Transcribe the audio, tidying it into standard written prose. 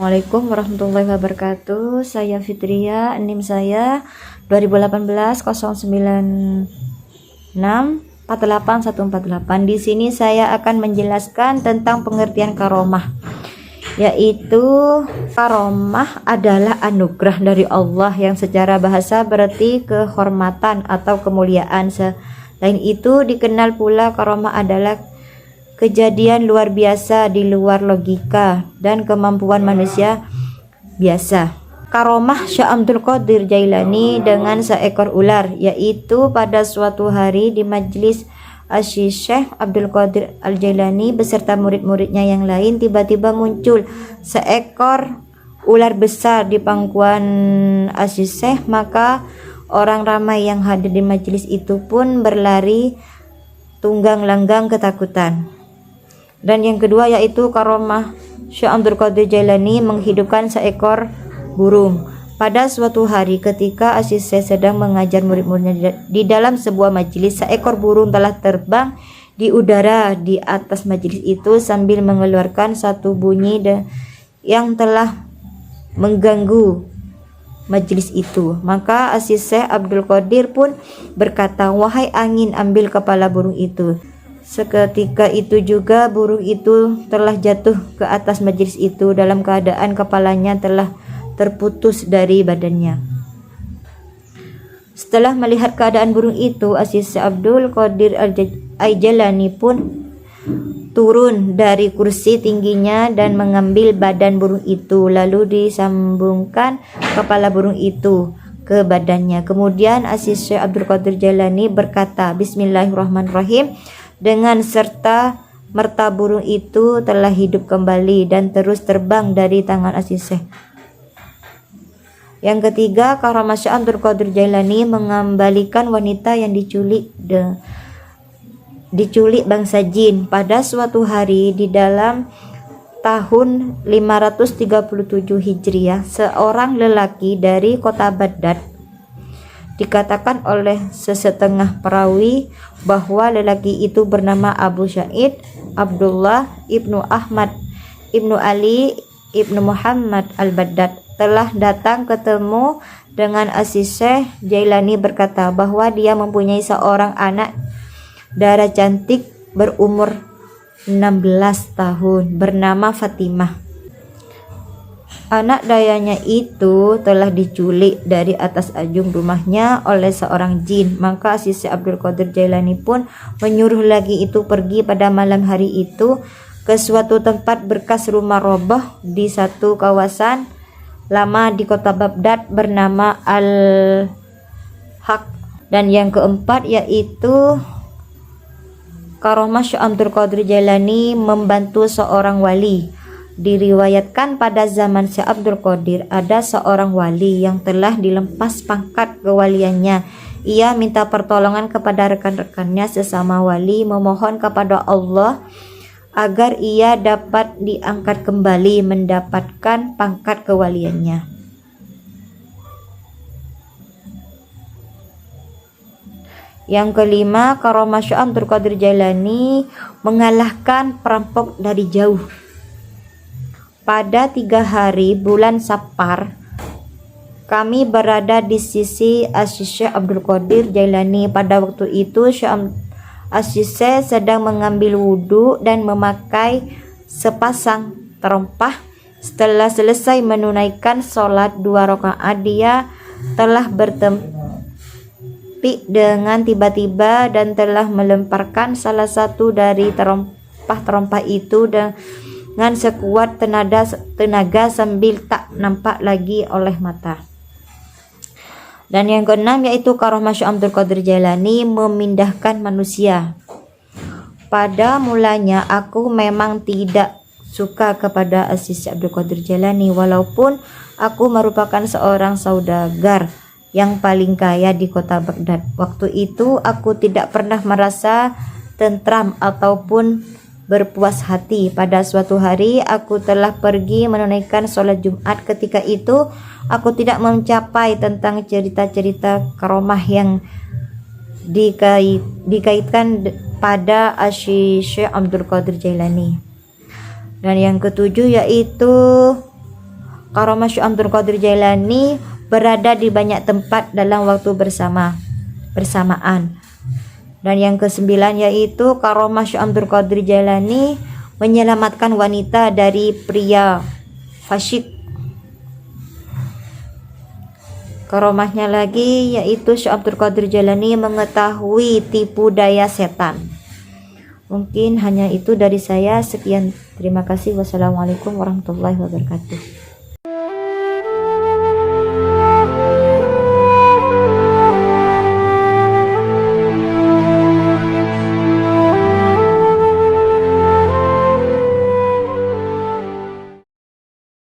Assalamualaikum warahmatullahi wabarakatuh. Saya Fitria, NIM saya 2018 096 48148. Di sini saya akan menjelaskan tentang pengertian karomah, yaitu karomah adalah anugerah dari Allah yang secara bahasa berarti kehormatan atau kemuliaan. Selain itu dikenal pula karomah adalah kejadian luar biasa di luar logika dan kemampuan manusia biasa. Karomah Syekh Abdul Qadir Jailani dengan seekor ular, yaitu pada suatu hari di majlis Syekh Abdul Qadir Al-Jailani beserta murid-muridnya yang lain, tiba-tiba muncul seekor ular besar di pangkuan Syekh. Maka orang ramai yang hadir di majlis itu pun berlari tunggang langgang ketakutan. Dan yang kedua yaitu karomah Syekh Abdul Qadir Jailani menghidupkan seekor burung. Pada suatu hari ketika Syekh sedang mengajar murid-muridnya di dalam sebuah majelis, seekor burung telah terbang di udara di atas majelis itu sambil mengeluarkan satu bunyi yang telah mengganggu majelis itu. Maka Syekh Abdul Qadir pun berkata, "Wahai angin, ambil kepala burung itu." Seketika itu juga burung itu telah jatuh ke atas majelis itu dalam keadaan kepalanya telah terputus dari badannya. Setelah melihat keadaan burung itu, Syekh Abdul Qadir Al-Jailani pun turun dari kursi tingginya dan mengambil badan burung itu, lalu disambungkan kepala burung itu ke badannya. Kemudian Syekh Abdul Qadir Jailani berkata, "Bismillahirrahmanirrahim." Dengan serta merta burung itu telah hidup kembali dan terus terbang dari tangan Syekh. Yang ketiga, karomah Syekh Abdul Qadir Jailani mengembalikan wanita yang diculik bangsa jin. Pada suatu hari di dalam tahun 537 Hijriah, seorang lelaki dari kota Baghdad, dikatakan oleh sesetengah perawi bahwa lelaki itu bernama Abu Sa'id Abdullah ibnu Ahmad ibnu Ali ibnu Muhammad al-Baghdad, telah datang ketemu dengan Syekh Jailani, berkata bahwa dia mempunyai seorang anak dara cantik berumur 16 tahun bernama Fatimah. Anak dayanya itu telah diculik dari atas ajung rumahnya oleh seorang jin. Maka Syekh Abdul Qadir Jailani pun menyuruh lagi itu pergi pada malam hari itu ke suatu tempat bekas rumah roboh di satu kawasan lama di kota Baghdad bernama Al-Haq. Dan yang keempat yaitu karomah Syekh Abdul Qadir Jailani membantu seorang wali. Diriwayatkan pada zaman Syekh Abdul Qadir ada seorang wali yang telah dilepas pangkat kewaliannya. Ia minta pertolongan kepada rekan-rekannya sesama wali, memohon kepada Allah agar ia dapat diangkat kembali mendapatkan pangkat kewaliannya. Yang kelima, karomah Syekh Abdul Qadir Jailani mengalahkan perampok dari jauh. Pada 3 hari bulan Safar, kami berada di sisi Syekh Abdul Qadir Jailani. Pada waktu itu Syekh sedang mengambil wudhu dan memakai sepasang terompah. Setelah selesai menunaikan sholat 2 rakaat, dia telah bertempi dengan tiba-tiba dan telah melemparkan salah satu dari terompah itu dengan sekuat tenaga sambil tak nampak lagi oleh mata. Dan yang keenam yaitu karomah Syekh Abdul Qadir Jailani memindahkan manusia. Pada mulanya aku memang tidak suka kepada Syekh Abdul Qadir Jailani, walaupun aku merupakan seorang saudagar yang paling kaya di kota Baghdad. Waktu itu aku tidak pernah merasa tentram ataupun berpuas hati. Pada suatu hari aku telah pergi menunaikan sholat Jumat. Ketika itu aku tidak mencapai tentang cerita-cerita karomah yang dikaitkan pada Syekh Abdul Qadir Jailani. Dan yang ketujuh yaitu karomah Syekh Abdul Qadir Jailani berada di banyak tempat dalam waktu bersamaan. Dan yang ke-9 yaitu karomah Syekh Abdul Qadir Jailani menyelamatkan wanita dari pria fasyik. Karomahnya lagi yaitu Syekh Abdul Qadir Jailani mengetahui tipu daya setan. Mungkin hanya itu dari saya. Sekian, terima kasih. Wassalamualaikum warahmatullahi wabarakatuh.